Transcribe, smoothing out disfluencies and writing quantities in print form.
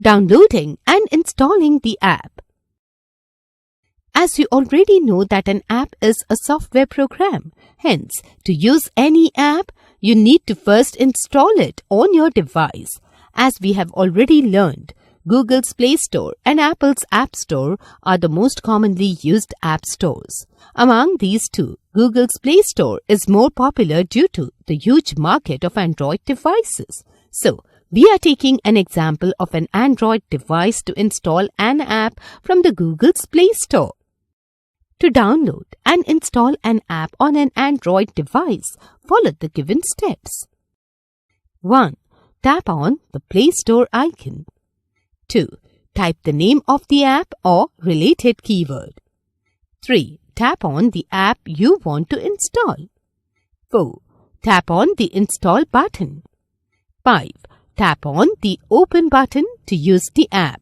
Downloading and installing the app. As you already know that an app is a software program. Hence, to use any app, you need to first install it on your device. As we have already learned, Google's Play Store and Apple's App Store are the most commonly used app stores. Among these two, Google's Play Store is more popular due to the huge market of Android devices. So, we are taking an example of an Android device to install an app from the Google's Play Store. To download and install an app on an Android device, follow the given steps. 1. Tap on the Play Store icon. 2. Type the name of the app or related keyword. 3. Tap on the app you want to install. 4. Tap on the Install button. 5. Tap on the Open button to use the app.